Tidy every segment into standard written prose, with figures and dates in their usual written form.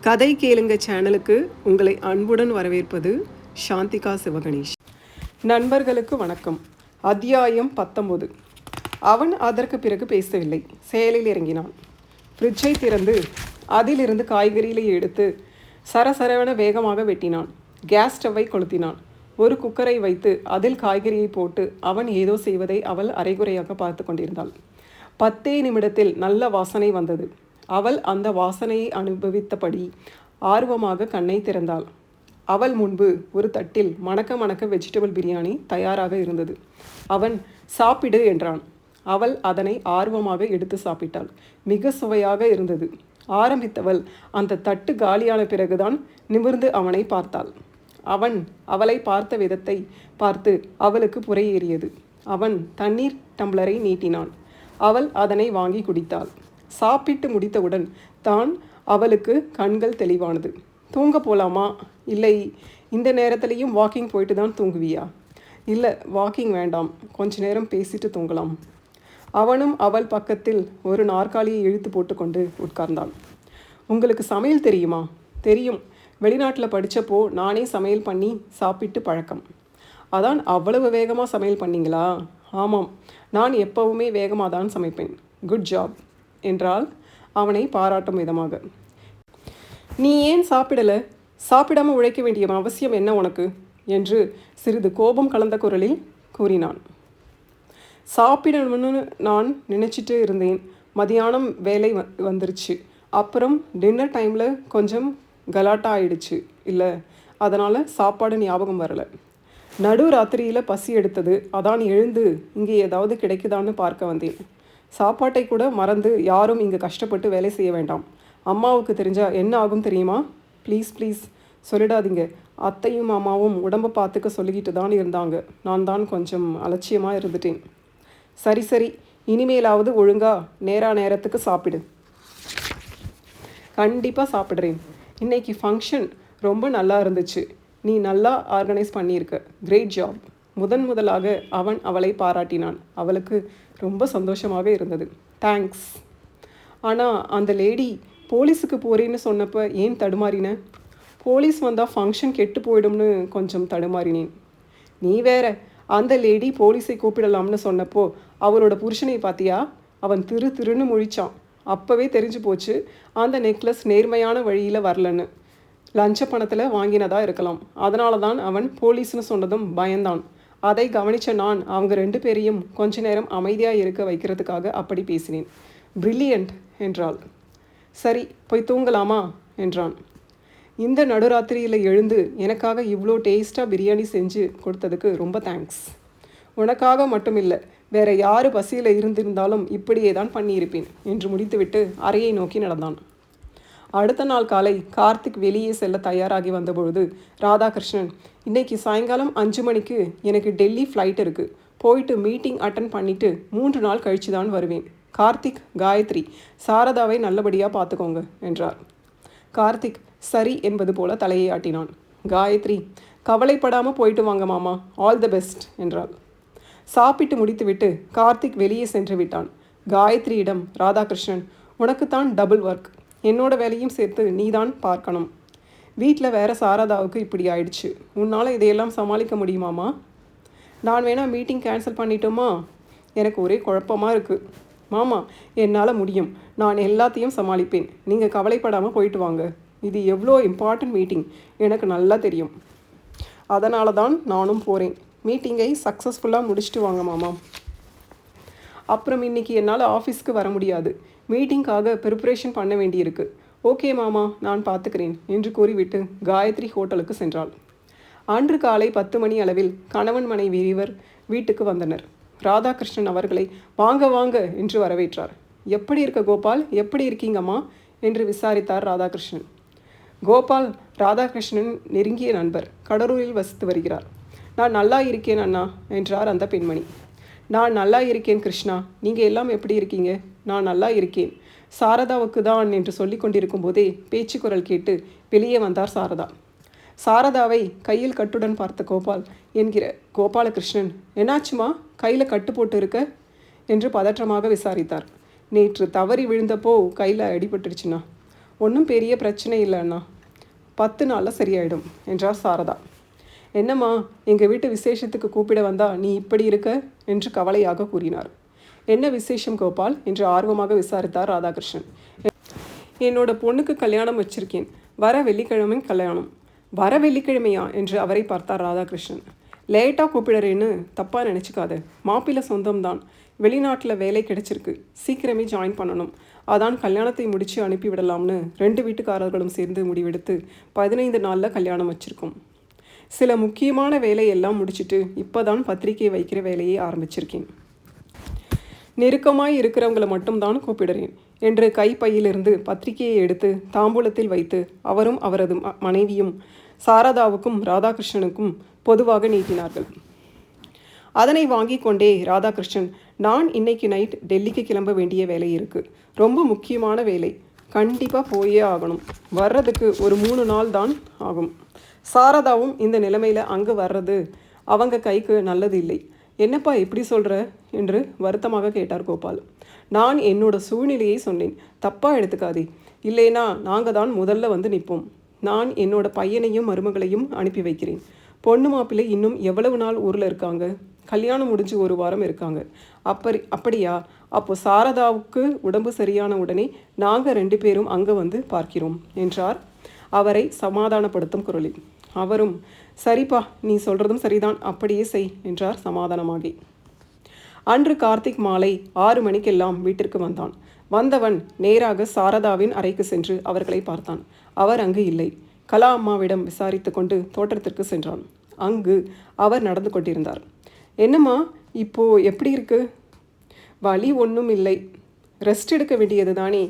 கதை கேளுங்க சேனலுக்கு உங்களை அன்புடன் வரவேற்பது சாந்திகா சிவகணேஷ். நண்பர்களுக்கு வணக்கம். அத்தியாயம் 19. அவன் அதற்கு பிறகு பேசவில்லை. செயலில் இறங்கினான். ஃப்ரிட்ஜை திறந்து அதிலிருந்து காய்கறிகளை எடுத்து சரசரவென வேகமாக வெட்டினான். கேஸ் ஸ்டவ்வை கொளுத்தினான். ஒரு குக்கரை வைத்து அதில் காய்கறியை போட்டு அவன் ஏதோ செய்வதை அவள் அரைகுறையாக பார்த்து கொண்டிருந்தாள். 10 நிமிடத்தில் நல்ல வாசனை வந்தது. அவள் அந்த வாசனையை அனுபவித்தபடி ஆர்வமாக கண்ணை திறந்தாள். அவள் முன்பு ஒரு தட்டில் மணக்க மணக்க வெஜிடபிள் பிரியாணி தயாராக இருந்தது. அவன் சாப்பிடு என்றான். அவள் அதனை ஆர்வமாக எடுத்து சாப்பிட்டாள். மிக சுவையாக இருந்தது. ஆரம்பித்தவள் அந்த தட்டு காலியான பிறகுதான் நிமிர்ந்து அவனை பார்த்தாள். அவன் அவளை பார்த்த விதத்தை பார்த்து அவளுக்கு புரையேறியது. அவன் தண்ணீர் டம்ளரை நீட்டினான். அவள் அதனை வாங்கி குடித்தாள். சாப்பிட்டு முடித்தவுடன் தான் அவளுக்கு கண்கள் தெளிவானது. தூங்க போகலாமா? இல்லை, இந்த நேரத்துலையும் வாக்கிங் போயிட்டு தான் தூங்குவியா? இல்லை, வாக்கிங் வேண்டாம், கொஞ்ச நேரம் பேசிட்டு தூங்கலாம். அவனும் அவள் பக்கத்தில் ஒரு நாற்காலியை இழுத்து போட்டுக்கொண்டு உட்கார்ந்தான். உங்களுக்கு சமையல் தெரியுமா? தெரியும். வெளிநாட்டில் படித்தப்போ நானே சமையல் பண்ணி சாப்பிட்டு பழக்கம். அதான் அவ்வளவு வேகமாக சமையல் பண்ணிங்களா? ஆமாம், நான் எப்போவுமே வேகமாக தான் சமைப்பேன். குட் ஜாப் என்றால் அவனை பாராட்டும் விதமாக. நீ ஏன் சாப்பிடலை? சாப்பிடாமல் உழைக்க வேண்டிய அவசியம் என்ன உனக்கு என்று சிறிது கோபம் கலந்த குரலில் கூறினான். சாப்பிடணும்னு நான் நினச்சிட்டு இருந்தேன். மதியானம் வேலை வந்துருச்சு. அப்புறம் டின்னர் டைமில் கொஞ்சம் கலாட்டா ஆயிடுச்சு இல்லை, அதனால் சாப்பாடு ஞாபகம் வரலை. நடு ராத்திரியில் பசி எடுத்தது. அதான் எழுந்து இங்கே ஏதாவது கிடைக்குதான்னு பார்க்க வந்தேன். சாப்பாட்டை கூட மறந்து யாரும் இங்கே கஷ்டப்பட்டு வேலை செய்ய வேண்டாம். அம்மாவுக்கு தெரிஞ்சால் என்ன ஆகும் தெரியுமா? ப்ளீஸ் ப்ளீஸ் சொல்லிடாதீங்க. அத்தையும் மாமாவும் உடம்பை பார்த்துக்க சொல்லிக்கிட்டு தான் இருந்தாங்க. நான் தான் கொஞ்சம் அலட்சியமாக இருந்துட்டேன். சரி சரி, இனிமேலாவது ஒழுங்கா நேரத்துக்கு சாப்பிடு. கண்டிப்பாக சாப்பிட்றேன். இன்றைக்கி ஃபங்க்ஷன் ரொம்ப நல்லா இருந்துச்சு. நீ நல்லா ஆர்கனைஸ் பண்ணியிருக்க. Great job. முதலாக அவன் அவளை பாராட்டினான். அவளுக்கு ரொம்ப சந்தோஷமாக இருந்தது. தேங்க்ஸ். ஆனால் அந்த லேடி போலீஸுக்கு போகிறேன்னு சொன்னப்போ ஏன் தடுமாறின? போலீஸ் வந்தால் ஃபங்க்ஷன் கெட்டு போயிடும்னு கொஞ்சம் தடுமாறினேன். நீ வேற, அந்த லேடி போலீஸை கூப்பிடலாம்னு சொன்னப்போ அவளோட புருஷனை பார்த்தியா? அவன் திருன்னு முழிச்சான். அப்போவே தெரிஞ்சு போச்சு அந்த நெக்லஸ் நேர்மையான வழியில் வரலன்னு. லஞ்ச பணத்தில் வாங்கினதாக இருக்கலாம். அதனால தான் அவன் போலீஸ்னு சொன்னதும் பயந்தான். அதை கவனித்த நான் அவங்க 2 பேரையும் கொஞ்ச நேரம் அமைதியாக இருக்க வைக்கிறதுக்காக அப்படி பேசினேன். பிரில்லியண்ட் என்றாள். சரி, போய் தூங்கலாமா என்றான். இந்த நடுராத்திரியில் எழுந்து எனக்காக இவ்வளோ டேஸ்ட்டாக பிரியாணி செஞ்சு கொடுத்ததுக்கு ரொம்ப தேங்க்ஸ். உனக்காக மட்டும் இல்லை, வேற யார் பசியில் இருந்திருந்தாலும் இப்படியே தான் பண்ணியிருப்பேன் என்று முடித்துவிட்டு அறையை நோக்கி நடந்தான். அடுத்த நாள் காலை கார்த்திக் வெளியே செல்ல தயாராகி வந்தபொழுது ராதாகிருஷ்ணன், இன்னைக்கு சாயங்காலம் 5 மணிக்கு எனக்கு டெல்லி ஃப்ளைட் இருக்குது. போயிட்டு மீட்டிங் அட்டன் பண்ணிவிட்டு 3 நாள் கழித்து தான் வருவேன். கார்த்திக், காயத்ரி, சாரதாவை நல்லபடியாக பார்த்துக்கோங்க என்றார். கார்த்திக் சரி என்பது போல தலையை ஆட்டினான். காயத்ரி, கவலைப்படாமல் போயிட்டு வாங்க மாமா, ஆல் தி பெஸ்ட் என்றாள். சாப்பிட்டு முடித்துவிட்டு கார்த்திக் வெளியே சென்று விட்டான். காயத்ரியிடம் ராதாகிருஷ்ணன், உனக்குத்தான் டபுள் ஒர்க். என்னோட வேலையும் சேர்த்து நீ தான் பார்க்கணும். வீட்டில் வேற சாரதாவுக்கு இப்படி ஆயிடுச்சு. உன்னால் இதையெல்லாம் சமாளிக்க முடியுமாம்மா? நான் வேணால் மீட்டிங் கேன்சல் பண்ணிட்டோமா? எனக்கு ஒரே குழப்பமாக இருக்குது. மாமா, என்னால் முடியும். நான் எல்லாத்தையும் சமாளிப்பேன். நீங்கள் கவலைப்படாமல் போயிட்டு வாங்க. இது எவ்வளோ இம்பார்ட்டன்ட் மீட்டிங் எனக்கு நல்லா தெரியும். அதனால தான் நானும் போகிறேன். மீட்டிங்கை சக்ஸஸ்ஃபுல்லாக முடிச்சுட்டு வாங்க மாமா. அப்புறம் இன்றைக்கி என்னால் ஆஃபீஸ்க்கு வர முடியாது. மீட்டிங்காக ப்ரிப்பரேஷன் பண்ண வேண்டியிருக்கு. ஓகே மாமா, நான் பார்த்துக்கிறேன் என்று கூறிவிட்டு காயத்ரி ஹோட்டலுக்கு சென்றாள். அன்று காலை 10 மணி அளவில் கணவன் மனைவி இருவர் வீட்டுக்கு வந்தனர். ராதாகிருஷ்ணன் அவர்களை வாங்க வாங்க என்று வரவேற்றார். எப்படி இருக்க கோபால்? எப்படி இருக்கீங்கம்மா என்று விசாரித்தார் ராதாகிருஷ்ணன். கோபால் ராதாகிருஷ்ணன் நெருங்கிய நண்பர். கடலூரில் வசித்து வருகிறார். நான் நல்லா இருக்கேன் அண்ணா என்றார் அந்த பெண்மணி. நான் நல்லா இருக்கேன் கிருஷ்ணா, நீங்கள் எல்லாம் எப்படி இருக்கீங்க? நான் நல்லா இருக்கேன். சாரதாவுக்கு தான் என்று சொல்லி கொண்டிருக்கும் போதே பேச்சு குரல் கேட்டு வெளியே வந்தார் சாரதா. சாரதாவை கையில் கட்டுடன் பார்த்த கோபால் என்கிற கோபாலகிருஷ்ணன், என்னாச்சுமா, கையில் கட்டு போட்டு இருக்க என்று பதற்றமாக விசாரித்தார். நேற்று தவறி விழுந்தப்போ கையில் அடிபட்டுருச்சுண்ணா. ஒன்றும் பெரிய பிரச்சனை இல்லை அண்ணா, 10 நாளில் சரியாயிடும் என்றார் சாரதா. என்னம்மா, எங்கள் வீட்டு விசேஷத்துக்கு கூப்பிட வந்தா நீ இப்படி இருக்க என்று கவலையாக கூறினார். என்ன விசேஷம் கோபால் என்று ஆர்வமாக விசாரித்தார் ராதாகிருஷ்ணன். என்னோட பொண்ணுக்கு கல்யாணம் வச்சிருக்கேன், வர வெள்ளிக்கிழமை கல்யாணம். வர வெள்ளிக்கிழமையா என்று அவரை பார்த்தார் ராதாகிருஷ்ணன். லேட்டாக கூப்பிடுறேன்னு தப்பாக நினச்சிக்காத, மாப்பிள்ளை சொந்தம்தான், வெளிநாட்டில் வேலை கிடைச்சிருக்கு, சீக்கிரமே ஜாயின் பண்ணணும், அதான் கல்யாணத்தை முடித்து அனுப்பிவிடலாம்னு 2 வீட்டுக்காரர்களும் சேர்ந்து முடிவெடுத்து 15 நாளில் கல்யாணம் வச்சுருக்கோம். சில முக்கியமான வேலையெல்லாம் முடிச்சுட்டு இப்போ தான் பத்திரிக்கை வைக்கிற வேலையை ஆரம்பிச்சிருக்கேன். நெருக்கமாய் இருக்கிறவங்களை மட்டும்தான் கூப்பிடுறேன் என்று கைப்பையிலிருந்து பத்திரிகையை எடுத்து தாம்பூலத்தில் வைத்து அவரும் அவரது மனைவியும் சாரதாவுக்கும் ராதாகிருஷ்ணனுக்கும் பொதுவாக நீட்டினார்கள். அதனை வாங்கி கொண்டே ராதாகிருஷ்ணன், நான் இன்னைக்கு நைட் டெல்லிக்கு கிளம்ப வேண்டிய வேலை இருக்குது, ரொம்ப முக்கியமான வேலை, கண்டிப்பாக போயே ஆகணும், வர்றதுக்கு ஒரு 3 நாள் தான் ஆகும். சாரதாவும் இந்த நிலைமையில் அங்கே வர்றது அவங்க கைக்கு நல்லது இல்லை. என்னப்பா இப்படி சொல்கிற என்று வருத்தமாக கேட்டார் கோபால். நான் என்னோட சூழ்நிலையை சொன்னேன், தப்பாக எடுத்துக்காதே, இல்லைனா நாங்கள் தான் முதல்ல வந்து நிற்போம். நான் என்னோட பையனையும் மருமகளையும் அனுப்பி வைக்கிறேன். பொண்ணு மாப்பிள்ளை இன்னும் எவ்வளவு நாள் ஊரில் இருக்காங்க? கல்யாணம் முடிஞ்சு 1 வாரம் இருக்காங்க. அப்படியா? அப்போ சாரதாவுக்கு உடம்பு சரியான உடனே நாங்கள் 2 பேரும் அங்கே வந்து பார்க்கிறோம் என்றார் அவரை சமாதானப்படுத்தும் குரலில். அவரும், சரிப்பா, நீ சொல்கிறதும் சரிதான், அப்படியே செய் என்றார் சமாதானமாகி. அன்று கார்த்திக் மாலை 6 மணிக்கெல்லாம் வீட்டிற்கு வந்தான். வந்தவன் நேராக சாரதாவின் அறைக்கு சென்று அவர்களை பார்த்தான். அவர் அங்கு இல்லை. கலா அம்மாவிடம் விசாரித்து கொண்டு தோட்டத்திற்கு சென்றான். அங்கு அவர் நடந்து கொண்டிருந்தார். என்னம்மா, இப்போ எப்படி இருக்கு? வலி ஒன்றும் இல்லை, ரெஸ்ட் எடுக்க வேண்டியது தானே.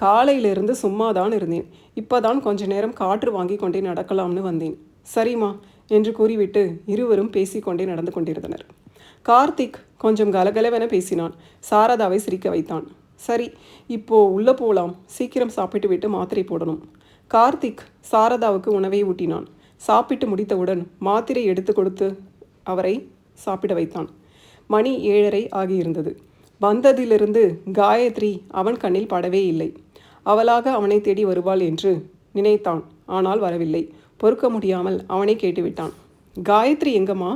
காலையிலிருந்து சும்மா தான் இருந்தேன், இப்போ தான் கொஞ்ச நேரம் காற்று வாங்கி கொண்டே நடக்கலாம்னு வந்தேன். சரிம்மா என்று கூறிவிட்டு இருவரும் பேசிக்கொண்டே நடந்து கொண்டிருந்தனர். கார்த்திக் கொஞ்சம் கலகலவென பேசினான். சாரதாவை சிரிக்க வைத்தான். சரி, இப்போ உள்ளே போகலாம், சீக்கிரம் சாப்பிட்டு விட்டு மாத்திரை போடணும். கார்த்திக் சாரதாவுக்கு உணவை ஊட்டினான். சாப்பிட்டு முடித்தவுடன் மாத்திரை எடுத்து கொடுத்து அவரை சாப்பிட வைத்தான். மணி 7:30 ஆகியிருந்தது. வந்ததிலிருந்து காயத்ரி அவன் கண்ணில் படவே இல்லை. அவளாக அவனை தேடி வருவாள் என்று நினைத்தான். ஆனால் வரவில்லை. பொறுக்க முடியாமல் அவனை கேட்டுவிட்டான். காயத்ரி எங்கம்மா?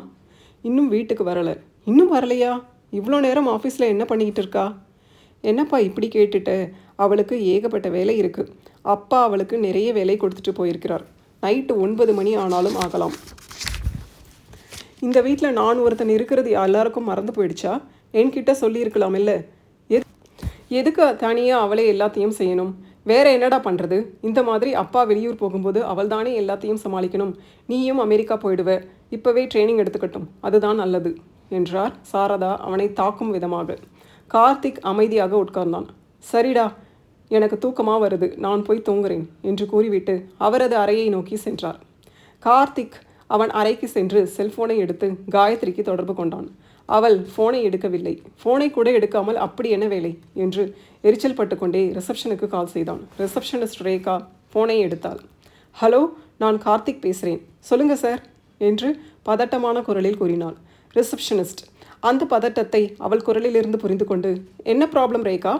இன்னும் வீட்டுக்கு வரலை. இன்னும் வரலையா? இவ்வளோ நேரம் ஆஃபீஸில் என்ன பண்ணிக்கிட்டு இருக்கா? என்னப்பா இப்படி கேட்டுட்ட? அவளுக்கு ஏகப்பட்ட வேலை இருக்குது. அப்பா அவளுக்கு நிறைய வேலை கொடுத்துட்டு போயிருக்கிறார். நைட்டு 9 மணி ஆனாலும் ஆகலாம். இந்த வீட்டில் நான் ஒருத்தன் இருக்கிறது எல்லாருக்கும் மறந்து போயிடுச்சா? என்கிட்ட சொல்லியிருக்கலாம் இல்லை? எதுக்கு தனியாக அவளே எல்லாத்தையும் செய்யணும்? வேற என்னடா பண்ணுறது? இந்த மாதிரி அப்பா வெளியூர் போகும்போது அவள் தானே எல்லாத்தையும் சமாளிக்கணும். நீயும் அமெரிக்கா போயிடுவ, இப்போவே ட்ரைனிங் எடுத்துக்கட்டும், அதுதான் நல்லது என்றார் சாரதா அவனை தாக்கும் விதமாக. கார்த்திக் அமைதியாக உட்கார்ந்தான். சரிடா, எனக்கு தூக்கமாக வருது, நான் போய் தூங்குறேன் என்று கூறிவிட்டு அவரது அறையை நோக்கி சென்றார். கார்த்திக் அவன் அறைக்கு சென்று செல்போனை எடுத்து காயத்ரிக்கு தொடர்பு கொண்டான். அவள் ஃபோனை எடுக்கவில்லை. ஃபோனை கூட எடுக்காமல் அப்படி என்ன வேலை என்று எரிச்சல் பட்டுக்கொண்டே ரிசப்ஷனுக்கு கால் செய்தான். ரிசப்ஷனிஸ்ட் ரேகா ஃபோனை எடுத்தாள். ஹலோ, நான் கார்த்திக் பேசுகிறேன், சொல்லுங்கள் சார் என்று பதட்டமான குரலில் கூறினாள். ரிசப்ஷனிஸ்ட் அந்த பதட்டத்தை அவள் குரலிலிருந்து புரிந்து கொண்டு, என்ன ப்ராப்ளம் ரேகா?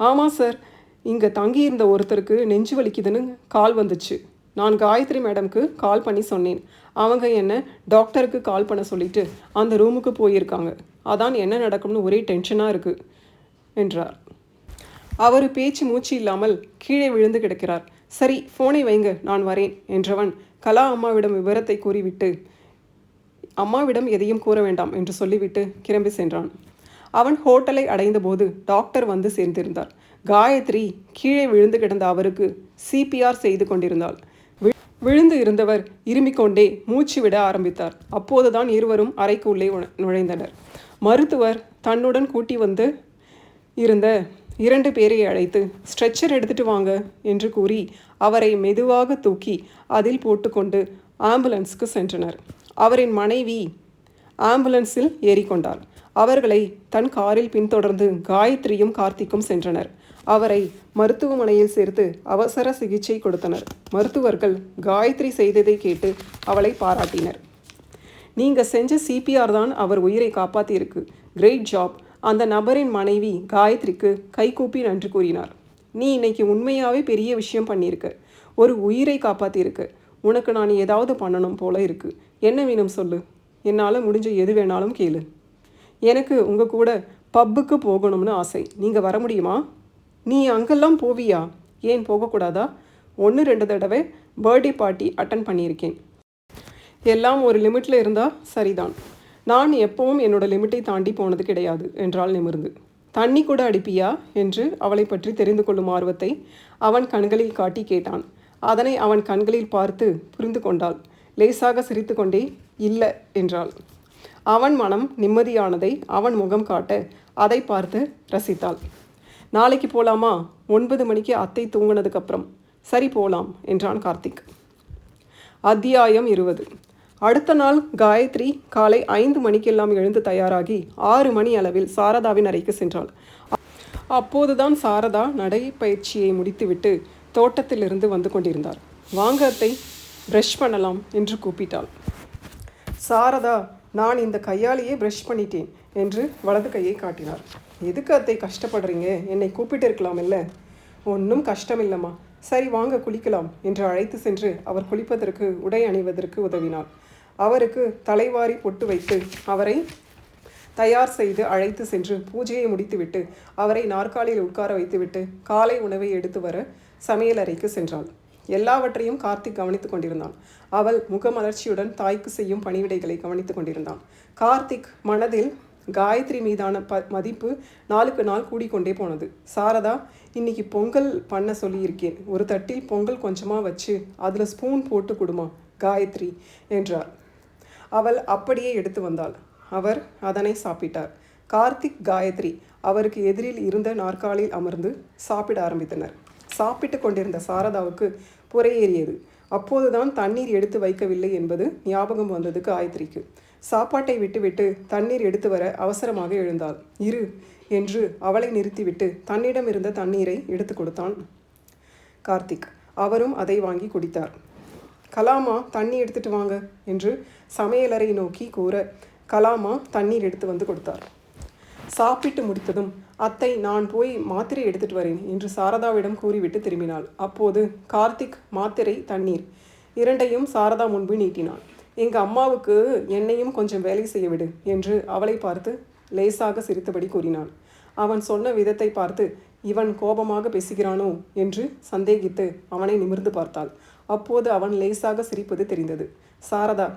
ஆமாம் சார், இங்கே தங்கியிருந்த ஒருத்தருக்கு நெஞ்சு வலிக்குதுன்னு கால் வந்துச்சு. நான் காயத்ரி மேடம்க்கு கால் பண்ணி சொன்னேன். அவங்க என்ன டாக்டருக்கு கால் பண்ண சொல்லிட்டு அந்த ரூமுக்கு போயிருக்காங்க. அதான் என்ன நடக்கும்னு ஒரே டென்ஷனாக இருக்குது என்றார். அவர் பேச்சு மூச்சு இல்லாமல் கீழே விழுந்து கிடக்கிறார். சரி, ஃபோனை வைங்க, நான் வரேன் என்றவன் கலா அம்மாவிடம் விவரத்தை கூறிவிட்டு, அம்மாவிடம் எதையும் கூற வேண்டாம் என்று சொல்லிவிட்டு கிளம்பி சென்றான். அவன் ஹோட்டலை அடைந்தபோது டாக்டர் வந்து சேர்ந்திருந்தார். காயத்ரி கீழே விழுந்து கிடந்த அவருக்கு சிபிஆர் செய்து கொண்டிருந்தாள். விழுந்து இருந்தவர் இருமிக்கொண்டே மூச்சு விட ஆரம்பித்தார். அப்போதுதான் இருவரும் அறைக்கு உள்ளே நுழைந்தனர். மருத்துவர் தன்னுடன் கூட்டி வந்து இருந்த 2 பேரை அழைத்து ஸ்ட்ரெச்சர் எடுத்துட்டு வாங்க என்று கூறி அவரை மெதுவாக தூக்கி அதில் போட்டுக்கொண்டு ஆம்புலன்ஸுக்கு சென்றனர். அவரின் மனைவி ஆம்புலன்ஸில் ஏறிக்கொண்டார். அவர்களை தன் காரில் பின்தொடர்ந்து காயத்ரியும் கார்த்திக்கும் சென்றனர். அவரை மருத்துவமனையில் சேர்த்து அவசர சிகிச்சை கொடுத்தனர். மருத்துவர்கள் காயத்ரி செய்ததை கேட்டு அவளை பாராட்டினர். நீங்கள் செஞ்ச சிபிஆர் தான் அவர் உயிரை காப்பாற்றியிருக்கு, கிரேட் ஜாப். அந்த நபரின் மனைவி காயத்ரிக்கு கைகூப்பி நன்றி கூறினார். நீ இன்னைக்கு உண்மையாகவே பெரிய விஷயம் பண்ணியிருக்க. ஒரு உயிரை காப்பாற்றியிருக்க. உனக்கு நான் ஏதாவது பண்ணணும் போல இருக்கு. என்ன வேணும் சொல்லு. என்னால் முடிஞ்ச எது வேணாலும் கேளு. எனக்கு உங்கள் கூட பப்புக்கு போகணும்னு ஆசை. நீங்கள் வர முடியுமா? நீ அங்கெல்லாம் போவியா? ஏன் போகக்கூடாதா? 1-2 தடவை பர்த்டே பார்ட்டி அட்டன் பண்ணியிருக்கேன். எல்லாம் ஒரு லிமிட்டில் இருந்தால் சரிதான். நான் எப்பவும் என்னோட லிமிட்டை தாண்டி போனது கிடையாது என்றாள் நிமிர்ந்து. தண்ணி கூட அடிப்பியா என்று அவளை பற்றி தெரிந்து கொள்ளும் ஆர்வத்தை அவன் கண்களில் காட்டி கேட்டான். அதனை அவன் கண்களில் பார்த்து புரிந்து கொண்டாள். லேசாக சிரித்து கொண்டே இல்லை என்றாள். அவன் மனம் நிம்மதியானதை அவன் முகம் காட்ட அதை பார்த்து ரசித்தாள். நாளைக்கு போகலாமா? 9 மணிக்கு அத்தை தூங்கினதுக்கப்புறம். சரி போகலாம் என்றான் கார்த்திக். அத்தியாயம் 20. அடுத்த நாள் காயத்ரி காலை 5 மணிக்கெல்லாம் எழுந்து தயாராகி 6 மணி அளவில் சாரதாவின் அறைக்கு சென்றாள். அப்போதுதான் சாரதா நடைப்பயிற்சியை முடித்துவிட்டு தோட்டத்திலிருந்து வந்து கொண்டிருந்தார். வாங்க அத்தை, ப்ரஷ் பண்ணலாம் என்று கூப்பிட்டாள். சாரதா, நான் இந்த கையாலேயே ப்ரஷ் பண்ணிட்டேன் என்று வலது கையை காட்டினார். எதுக்கு அத்தை கஷ்டப்படுறீங்க? என்னை கூப்பிட்டு இருக்கலாம் இல்லை? ஒன்றும் கஷ்டம் இல்லைம்மா. சரி வாங்க குளிக்கலாம் என்று அழைத்து சென்று அவர் குளிப்பதற்கு உடை அணிவதற்கு உதவினாள். அவருக்கு தலைவாரி பொட்டு வைத்து அவரை தயார் செய்து அழைத்து சென்று பூஜையை முடித்துவிட்டு அவரை நாற்காலியில் உட்கார வைத்துவிட்டு காலை உணவை எடுத்து வர சமையலறைக்கு சென்றாள். எல்லாவற்றையும் கார்த்திக் கவனித்து கொண்டிருந்தான். அவள் முகமலர்ச்சியுடன் தாய்க்கு செய்யும் பணிவிடைகளை கவனித்து கொண்டிருந்தான். கார்த்திக் மனதில் காயத்ரி மீதான மதிப்பு நாளுக்கு நாள் கூடிக்கொண்டே போனது. சாரதா, இன்னைக்கு பொங்கல் பண்ண சொல்லியிருக்கேன். ஒரு தட்டில் பொங்கல் கொஞ்சமாக வச்சு அதில் ஸ்பூன் போட்டு கொடுமா காயத்ரி என்றார். அவள் அப்படியே எடுத்து வந்தாள். அவர் அதனை சாப்பிட்டார். கார்த்திக், காயத்ரி அவருக்கு எதிரில் இருந்த நாற்காலில் அமர்ந்து சாப்பிட ஆரம்பித்தனர். சாப்பிட்டு கொண்டிருந்த சாரதாவுக்கு புறையேறியது. அப்போதுதான் தண்ணீர் எடுத்து வைக்கவில்லை என்பது ஞாபகம் வந்தது காயத்ரிக்கு. சாப்பாட்டை விட்டுவிட்டு தண்ணீர் எடுத்து வர அவசரமாக எழுந்தாள். இரு என்று அவளை நிறுத்திவிட்டு தன்னிடம் இருந்த தண்ணீரை எடுத்து கொடுத்தான் கார்த்திக். அவரும் அதை வாங்கி குடித்தார். கலாமா, தண்ணி எடுத்துட்டு வாங்க என்று சமையலறை நோக்கி கூற கலாமா தண்ணீர் எடுத்து வந்து கொடுத்தார். சாப்பிட்டு முடித்ததும் அத்தை, நான் போய் மாத்திரை எடுத்துட்டு வரேன் என்று சாரதாவிடம் கூறிவிட்டு திரும்பினாள். அப்போது கார்த்திக் மாத்திரை, தண்ணீர் இரண்டையும் சாரதா முன்பு நீட்டினான். எங்கள் அம்மாவுக்கு என்னையும் கொஞ்சம் வேலை செய்ய விடு என்று அவளை பார்த்து லேசாக சிரித்தபடி கூறினான். அவன் சொன்ன விதத்தை பார்த்து இவன் கோபமாக பேசுகிறானோ என்று சந்தேகித்து அவனை நிமிர்ந்து பார்த்தாள். அப்போது அவன் லேசாக சிரிப்பது தெரிந்தது. சாரதா,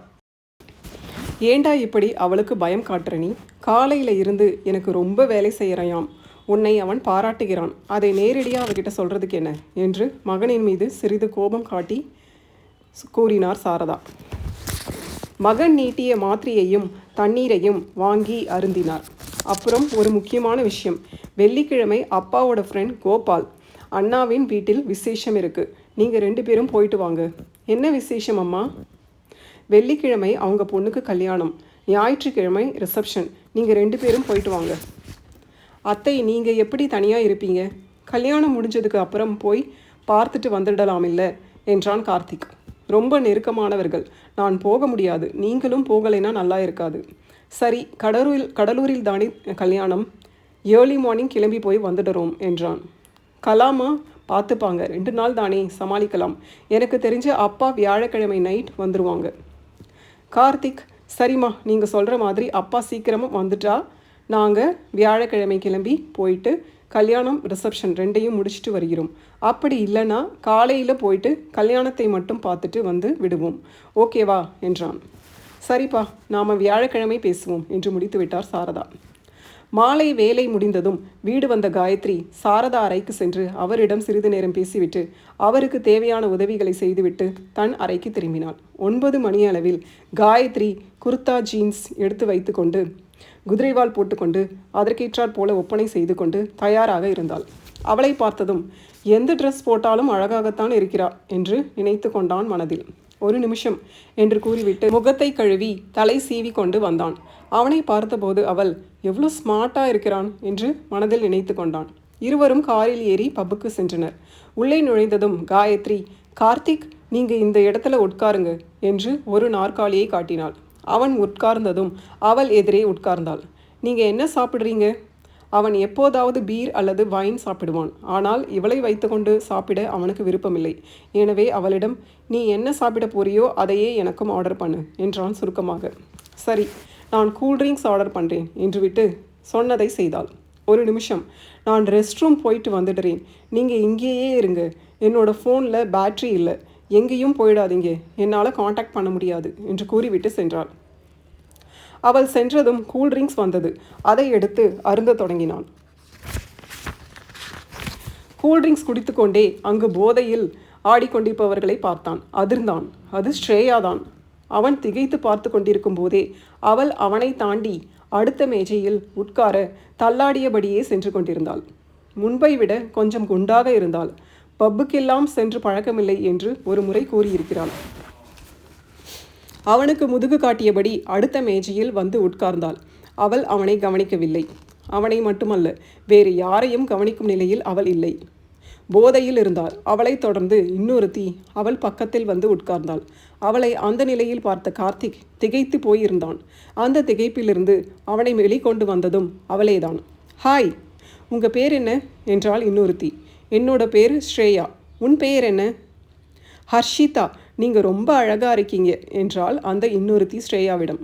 ஏண்டா இப்படி அவளுக்கு பயம் காட்டுற நீ? காலையில் இருந்து எனக்கு ரொம்ப வேலை செய்கிறாயாம். உன்னை அவன் பாராட்டுகிறான். அதை நேரடியாக அவகிட்ட சொல்கிறதுக்கு என்ன என்று மகனின் மீது சிறிது கோபம் காட்டி கூறினார் சாரதா. மகன் நீட்டிய மாத்திரையையும் தண்ணீரையும் வாங்கி அருந்தினார். அப்புறம் ஒரு முக்கியமான விஷயம். வெள்ளிக்கிழமை அப்பாவோட ஃப்ரெண்ட் கோபால் அண்ணாவின் வீட்டில் விசேஷம் இருக்குது. நீங்கள் 2 பேரும் போயிட்டு வாங்க. என்ன விசேஷம் அம்மா? வெள்ளிக்கிழமை அவங்க பொண்ணுக்கு கல்யாணம், ஞாயிற்றுக்கிழமை ரிசப்ஷன். நீங்கள் 2 பேரும் போயிட்டு வாங்க. அத்தை, நீங்கள் எப்படி தனியாக இருப்பீங்க? கல்யாணம் முடிஞ்சதுக்கு அப்புறம் போய் பார்த்துட்டு வந்துடலாம் இல்லை என்றான் கார்த்திக். ரொம்ப நெருக்கமானவர்கள். நான் போக முடியாது. நீங்களும் போகலைன்னா நல்லா இருக்காது. சரி, கடலூரில் தானே கல்யாணம். ஏர்லி மார்னிங் கிளம்பி போய் வந்துடுறோம் என்றான். கலாமா பார்த்துப்பாங்க. 2 நாள் தானே, சமாளிக்கலாம். எனக்கு தெரிஞ்ச அப்பா வியாழக்கிழமை நைட் வந்துடுவாங்க. கார்த்திக், சரிம்மா, நீங்கள் சொல்கிற மாதிரி அப்பா சீக்கிரமாக வந்துட்டா நாங்கள் வியாழக்கிழமை கிளம்பி போயிட்டு கல்யாணம் ரிசப்ஷன் 2ஐயும் முடிச்சுட்டு வருகிறோம். அப்படி இல்லைன்னா காலையில் போயிட்டு கல்யாணத்தை மட்டும் பார்த்துட்டு வந்து விடுவோம். ஓகேவா என்றான். சரிப்பா, நாம் வியாழக்கிழமை பேசுவோம் என்று முடித்து விட்டார் சாரதா. மாலை வேலை முடிந்ததும் வீடு வந்த காயத்ரி சாரதா அறைக்கு சென்று அவரிடம் சிறிது நேரம் பேசிவிட்டு அவருக்கு தேவையான உதவிகளை செய்துவிட்டு தன் அறைக்கு திரும்பினாள். 9 மணி அளவில் காயத்ரி குர்தா ஜீன்ஸ் எடுத்து வைத்து கொண்டு குதிரைவால் போட்டுக்கொண்டு அதற்கேற்றாற் போல ஒப்பனை செய்து கொண்டு தயாராக இருந்தாள். அவளை பார்த்ததும் எந்த ட்ரெஸ் போட்டாலும் அழகாகத்தான் இருக்கிறா என்று நினைத்து கொண்டான் மனதில். 1 நிமிஷம் என்று கூறிவிட்டு முகத்தை கழுவி தலை சீவி கொண்டு வந்தான். அவனை பார்த்தபோது அவள் எவ்வளோ ஸ்மார்ட்டாக இருக்கிறான் என்று மனதில் நினைத்து கொண்டான். இருவரும் காரில் ஏறி பப்புக்கு சென்றனர். உள்ளே நுழைந்ததும் காயத்ரி, கார்த்திக், நீங்கள் இந்த இடத்துல உட்காருங்க என்று ஒரு நாற்காலியை காட்டினாள். அவன் உட்கார்ந்ததும் அவள் எதிரே உட்கார்ந்தாள். நீங்கள் என்ன சாப்பிட்றீங்க? அவன் எப்போதாவது பீர் அல்லது வைன் சாப்பிடுவான். ஆனால் இவளை வைத்துக்கொண்டு சாப்பிட அவனுக்கு விருப்பமில்லை. எனவே அவளிடம், நீ என்ன சாப்பிட போறியோ அதையே எனக்கும் ஆர்டர் பண்ணு என்றான் சுருக்கமாக. சரி, நான் கூல்ட்ரிங்க்ஸ் ஆர்டர் பண்ணுறேன் என்று விட்டு சொன்னதை செய்தாள். ஒரு நிமிஷம், நான் ரெஸ்ட் ரூம் போயிட்டு வந்துடுறேன், நீங்கள் இங்கேயே இருங்க, என்னோட ஃபோனில் பேட்ரி இல்லை, எங்கேயும் போயிடாதீங்க, என்னால் காண்டாக்ட் பண்ண முடியாது என்று கூறிவிட்டு சென்றாள். அவள் சென்றதும் கூல்ட்ரிங்க்ஸ் வந்தது. அதை எடுத்து அருந்த தொடங்கினான். கூல்ட்ரிங்க்ஸ் குடித்துக்கொண்டே அங்கு போதையில் ஆடிக்கொண்டிருப்பவர்களை பார்த்தான். அதிர்ந்தான். அது ஸ்ரேயாதான். அவன் திகைத்து பார்த்து கொண்டிருக்கும் போதே அவள் அவனை தாண்டி அடுத்த மேஜையில் உட்கார தள்ளாடியபடியே சென்று கொண்டிருந்தாள். முன்பை விட கொஞ்சம் குண்டாக இருந்தாள். பப்புக்கெல்லாம் சென்று பழக்கமில்லை என்று ஒரு முறை கூறியிருக்கிறாள். அவனுக்கு முதுகு காட்டியபடி அடுத்த மேஜையில் வந்து உட்கார்ந்தாள். அவள் அவனை கவனிக்கவில்லை. அவனை மட்டுமல்ல, வேறு யாரையும் கவனிக்கும் நிலையில் அவள் இல்லை. போதையில் இருந்தாள். அவளை தொடர்ந்து இன்னொருத்தி அவள் பக்கத்தில் வந்து உட்கார்ந்தாள். அவளை அந்த நிலையில் பார்த்த கார்த்திக் திகைத்து போயிருந்தான். அந்த திகைப்பிலிருந்து அவனை வெளிக்கொண்டு வந்ததும் அவளேதான். ஹாய், உங்கள் பேர் என்ன என்றாள் இன்னொருத்தி. என்னோட பேர் ஸ்ரேயா. உன் பெயர் என்ன? ஹர்ஷிதா. நீங்கள் ரொம்ப அழகாக இருக்கீங்க என்றாள் அந்த இன்னொருத்தி ஸ்ரேயாவிடம்.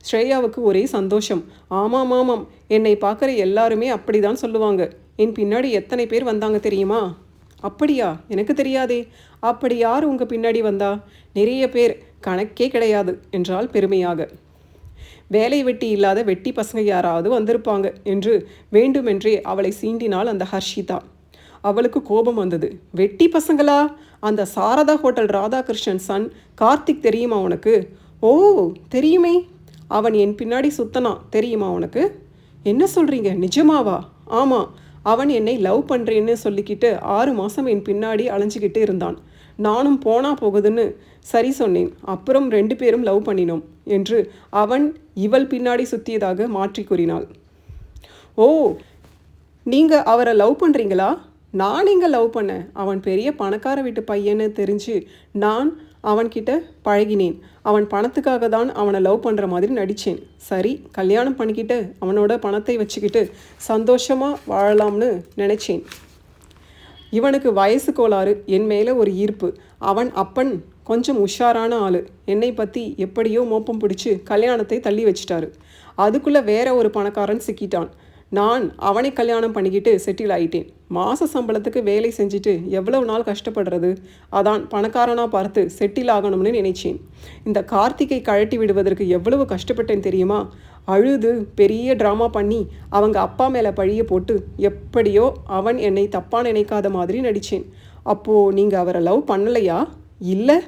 ஸ்ரேயாவுக்கு ஒரே சந்தோஷம். ஆமாம் ஆமாம், என்னை பார்க்குற எல்லாருமே அப்படி தான் சொல்லுவாங்க. என் பின்னாடி எத்தனை பேர் வந்தாங்க தெரியுமா? அப்படியா? எனக்கு தெரியாதே. அப்படி யார் உங்கள் பின்னாடி வந்தா? நிறைய பேர், கணக்கே கிடையாது என்றால் பெருமையாக. வேலை வெட்டி இல்லாத வெட்டி பசங்க யாராவது வந்திருப்பாங்க என்று வேண்டுமென்றே அவளை சீண்டினாள் அந்த ஹர்ஷிதா. அவளுக்கு கோபம் வந்தது. வெட்டி பசங்களா? அந்த சாரதா ஹோட்டல் ராதாகிருஷ்ணன் சன் கார்த்திக் தெரியுமா உனக்கு? ஓ, தெரியுமே. அவன் என் பின்னாடி சுத்தனான், தெரியுமா உனக்கு? என்ன சொல்கிறீங்க, நிஜமாவா? ஆமாம், அவன் என்னை லவ் பண்ணுறேன்னு சொல்லிக்கிட்டு 6 மாதம் என் பின்னாடி அலைஞ்சிக்கிட்டு இருந்தான். நானும் போனா போகுதுன்னு சரி சொன்னேன். அப்புறம் 2 பேரும் லவ் பண்ணினோம் என்று அவன் இவள் பின்னாடி சுற்றியதாக மாற்றி கூறினாள். ஓ, நீங்கள் அவரை லவ் பண்ணுறீங்களா? நான் எங்கே லவ் பண்ணேன்? அவன் பெரிய பணக்கார வீட்டு பையன்னு தெரிஞ்சு நான் அவன்கிட்ட பழகினேன். அவன் பணத்துக்காக தான் அவனை லவ் பண்ணுற மாதிரி நடித்தேன். சரி, கல்யாணம் பண்ணிக்கிட்டு அவனோட பணத்தை வச்சுக்கிட்டு சந்தோஷமாக வாழலாம்னு நினச்சேன். இவனுக்கு வயசு கோளாறு, என் மேலே ஒரு ஈர்ப்பு. அவன் அப்பன் கொஞ்சம் உஷாரான ஆள். என்னை பற்றி எப்படியோ மோப்பம் பிடிச்சி கல்யாணத்தை தள்ளி வச்சிட்டாரு. அதுக்குள்ளே வேற ஒரு பணக்காரன் சிக்கிட்டான். நான் அவனை கல்யாணம் பண்ணிக்கிட்டு செட்டில் ஆகிட்டேன். மாத சம்பளத்துக்கு வேலை செஞ்சுட்டு எவ்வளவு நாள் கஷ்டப்படுறது? அதான் பணக்காரனாக பார்த்து செட்டில் ஆகணும்னு நினைச்சேன். இந்த கார்த்திகை கழட்டி விடுவதற்கு எவ்வளவு கஷ்டப்பட்டேன் தெரியுமா? அழுது பெரிய ட்ராமா பண்ணி அவங்க அப்பா மேலே பழிய போட்டு எப்படியோ அவன் என்னை தப்பாக நினைக்காத மாதிரி நடித்தேன். அப்போது நீங்கள் அவரை லவ் பண்ணலையா? இல்லை.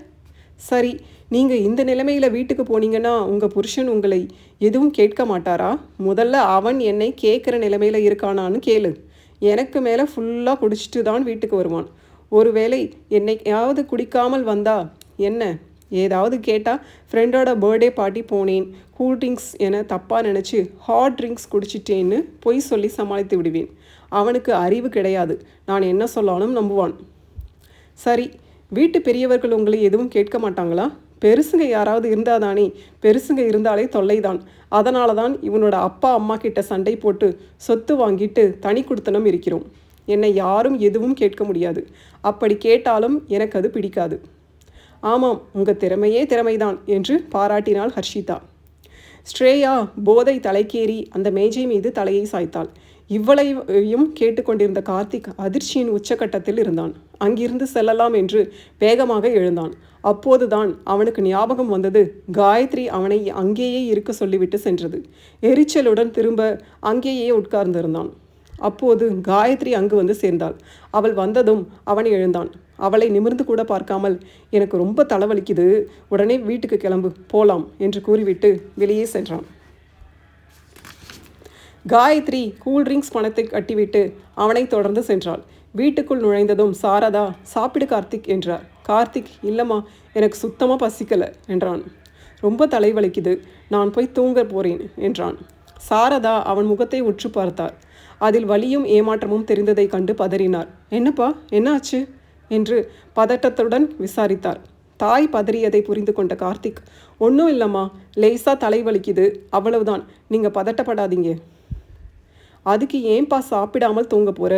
சரி, நீங்கள் இந்த நிலைமையில் வீட்டுக்கு போனீங்கன்னா உங்கள் புருஷன் உங்களை எதுவும் கேட்க மாட்டாரா? முதல்ல அவன் என்னை கேட்குற நிலைமையில் இருக்கானான்னு கேளு. எனக்கு மேலே ஃபுல்லாக குடிச்சிட்டு தான் வீட்டுக்கு வருவான். ஒருவேளை என்னையாவது குடிக்காமல் வந்தா என்ன? ஏதாவது கேட்டால் ஃப்ரெண்டோட பர்த்டே பார்ட்டி போனேன், கூல்ட்ரிங்க்ஸ் என தப்பாக நினச்சி ஹாட் ட்ரிங்க்ஸ் குடிச்சிட்டேன்னு பொய் சொல்லி சமாளித்து விடுவேன். அவனுக்கு அறிவு கிடையாது. நான் என்ன சொல்லாலும் நம்புவான். சரி, வீட்டு பெரியவர்கள் உங்களை எதுவும் கேட்க மாட்டாங்களா? பெருசுங்க யாராவது இருந்தால் தானே. பெருசுங்க இருந்தாலே தொல்லைதான். அதனால தான் இவனோட அப்பா அம்மா கிட்ட சண்டை போட்டு சொத்து வாங்கிட்டு தனி குடித்தனம் இருக்கிறோம். என்னை யாரும் எதுவும் கேட்க முடியாது. அப்படி கேட்டாலும் எனக்கு அது பிடிக்காது. ஆமாம், உங்கள் திறமையே திறமைதான் என்று பாராட்டினாள் ஹர்ஷிதா. ஸ்ரேயா போதை தலைக்கேறி அந்த மேஜை மீது தலையை சாய்த்தாள். இவ்வளையும் கேட்டுக்கொண்டிருந்த கார்த்திக் அதிர்ச்சியின் உச்சக்கட்டத்தில் இருந்தான். அங்கிருந்து செல்லலாம் என்று வேகமாக எழுந்தான். அப்போதுதான் அவனுக்கு ஞாபகம் வந்தது. காயத்ரி அவனை அங்கேயே இருக்க சொல்லிவிட்டு சென்றது. எரிச்சலுடன் திரும்ப அங்கேயே உட்கார்ந்திருந்தான். அப்போது காயத்ரி அங்கு வந்து சேர்ந்தாள். அவள் வந்ததும் அவன் எழுந்தான். அவளை நிமிர்ந்து கூட பார்க்காமல், எனக்கு ரொம்ப தலைவலிக்குது, உடனே வீட்டுக்கு கிளம்பு, போலாம் என்று கூறிவிட்டு வெளியே சென்றான். காயத்ரி கூல்ட்ரிங்க்ஸ் பணத்தை கட்டிவிட்டு அவனை தொடர்ந்து சென்றாள். வீட்டுக்குள் நுழைந்ததும் சாரதா, சாப்பிடு கார்த்திக் என்றார். கார்த்திக், இல்லைம்மா, எனக்கு சுத்தமாக பசிக்கலை என்றான். ரொம்ப தலைவலிக்குது, நான் போய் தூங்க போகிறேன் என்றான். சாரதா அவன் முகத்தை உற்று பார்த்தார். அதில் வலியும் ஏமாற்றமும் தெரிந்ததை கண்டு பதறினார். என்னப்பா, என்னாச்சு என்று பதட்டத்துடன் விசாரித்தார். தாய் பதறியதை புரிந்து கொண்ட கார்த்திக், ஒன்றும் இல்லைம்மா, லேசாக தலைவலிக்குது, அவ்வளவுதான், நீங்கள் பதட்டப்படாதீங்க. அதுக்கு ஏன்பா சாப்பிடாமல் தூங்க போற?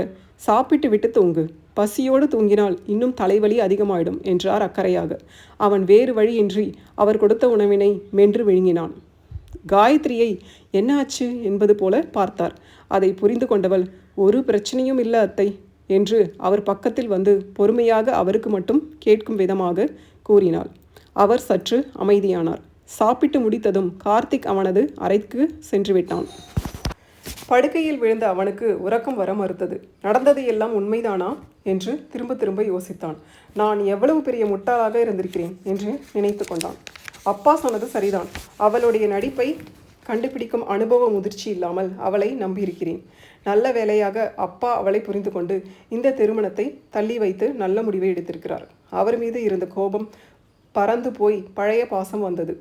சாப்பிட்டு விட்டு தூங்கு. பசியோடு தூங்கினால் இன்னும் தலைவலி அதிகமாயிடும் என்றார் அக்கறையாக. அவன் வேறு வழியின்றி அவர் கொடுத்த உணவினை மென்று விழுங்கினான். காயத்ரியை என்ன ஆச்சு என்பது போல பார்த்தார். அதை புரிந்து கொண்டவள், ஒரு பிரச்சனையும் இல்லை அத்தை என்று அவர் பக்கத்தில் வந்து பொறுமையாக அவருக்கு மட்டும் கேட்கும் விதமாக கூறினாள். அவர் சற்று அமைதியானார். சாப்பிட்டு முடித்ததும் கார்த்திக் அவனது அறைக்கு சென்று விட்டான். படுக்கையில் விழுந்த அவனுக்கு உறக்கம் வர மறுத்தது. நடந்தது எல்லாம் உண்மைதானா என்று திரும்ப திரும்ப யோசித்தான். நான் எவ்வளவு பெரிய முட்டாளாக இருந்திருக்கிறேன் என்று நினைத்து கொண்டான். அப்பா சொன்னது சரிதான். அவளுடைய நடிப்பை கண்டுபிடிக்கும் அனுபவ முதிர்ச்சி இல்லாமல் அவளை நம்பியிருக்கிறேன். நல்ல வேளையாக அப்பா அவளை புரிந்து கொண்டு இந்த திருமணத்தை தள்ளி வைத்து நல்ல முடிவை எடுத்திருக்கிறார். அவர் மீது இருந்த கோபம் பறந்து போய் பழைய பாசம் வந்தது.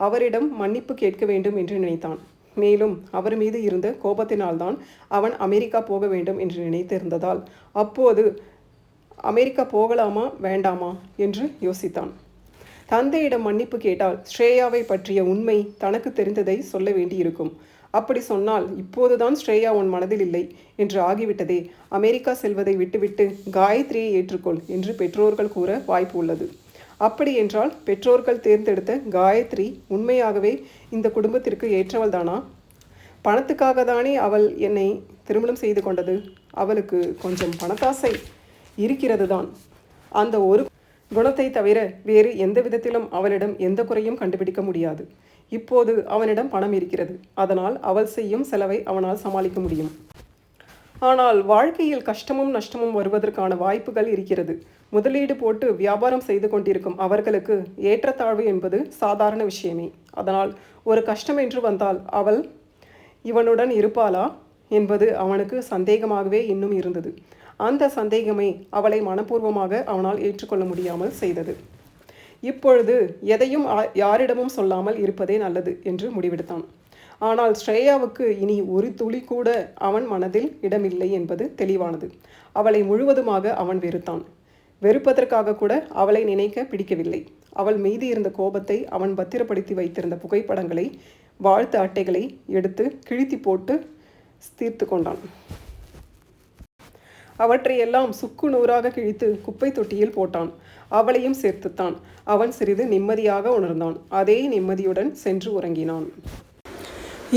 அவரிடம் மன்னிப்பு கேட்க வேண்டும் என்று நினைத்தான். மேலும் அவர் மீது இருந்த கோபத்தினால்தான் அவன் அமெரிக்கா போக வேண்டும் என்று நினைத்திருந்ததால் அப்போது அமெரிக்கா போகலாமா வேண்டாமா என்று யோசித்தான். தந்தையிடம் மன்னிப்பு கேட்டால் ஸ்ரேயாவை பற்றிய உண்மை தனக்கு தெரிந்ததை சொல்ல வேண்டியிருக்கும். அப்படி சொன்னால் இப்போதுதான் ஸ்ரேயா உன் மனதில் இல்லை என்று ஆகிவிட்டதே. அமெரிக்கா செல்வதை விட்டுவிட்டு காயத்ரியை ஏற்றுக்கொள் என்று பெற்றோர்கள் கூற வாய்ப்பு உள்ளது. அப்படி என்றால் பெற்றோர்கள் தேர்ந்தெடுத்த காயத்ரி உண்மையாகவே இந்த குடும்பத்திற்கு ஏற்றவள் தானா? பணத்துக்காக தானே அவள் என்னை திருமணம் செய்து கொண்டது. அவளுக்கு கொஞ்சம் பணத்தாசை இருக்கிறது தான். அந்த ஒரு குணத்தை தவிர வேறு எந்த விதத்திலும் அவளிடம் எந்த குறையும் கண்டுபிடிக்க முடியாது. இப்போது அவனிடம் பணம் இருக்கிறது. அதனால் அவள் செய்யும் செலவை அவனால் சமாளிக்க முடியும். ஆனால் வாழ்க்கையில் கஷ்டமும் நஷ்டமும் வருவதற்கான வாய்ப்புகள் இருக்கிறது. முதலீடு போட்டு வியாபாரம் செய்து கொண்டிருக்கும் அவர்களுக்கு ஏற்றத்தாழ்வு என்பது சாதாரண விஷயமே. அதனால் ஒரு கஷ்டம் என்று வந்தால் அவள் இவனுடன் இருப்பாளா என்பது அவனுக்கு சந்தேகமாகவே இன்னும் இருந்தது. அந்த சந்தேகமே அவளை மனப்பூர்வமாக அவனால் ஏற்றுக்கொள்ள முடியாமல் செய்தது. இப்பொழுது எதையும் யாரிடமும் சொல்லாமல் இருப்பதே நல்லது என்று முடிவெடுத்தான். ஆனால் ஸ்ரேயாவுக்கு இனி ஒரு துளி கூட அவன் மனதில் இடமில்லை என்பது தெளிவானது. அவளை முழுவதுமாக அவன் வெறுத்தான். வெறுப்பதற்காக கூட அவளை நினைக்க பிடிக்கவில்லை. அவள் மீது இருந்த கோபத்தை அவன் பத்திரப்படுத்தி வைத்திருந்த புகைப்படங்களை, வாழ்த்து அட்டைகளை எடுத்து கிழித்தி போட்டு தீர்த்து கொண்டான். அவற்றையெல்லாம் சுக்கு நூறாக கிழித்து குப்பை தொட்டியில் போட்டான். அவளையும் சேர்த்துத்தான். அவன் சிறிது நிம்மதியாக உணர்ந்தான். அதே நிம்மதியுடன் சென்று உறங்கினான்.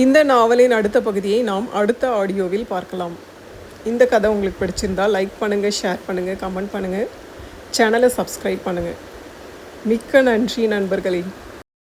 இந்த நாவலின் அடுத்த பகுதியை நாம் அடுத்த ஆடியோவில் பார்க்கலாம். இந்த கதை உங்களுக்கு பிடிச்சிருந்தால் லைக் பண்ணுங்கள், ஷேர் பண்ணுங்கள், கமெண்ட் பண்ணுங்கள், சேனலை சப்ஸ்கிரைப் பண்ணுங்கள். மிக்க நன்றி நண்பர்களே.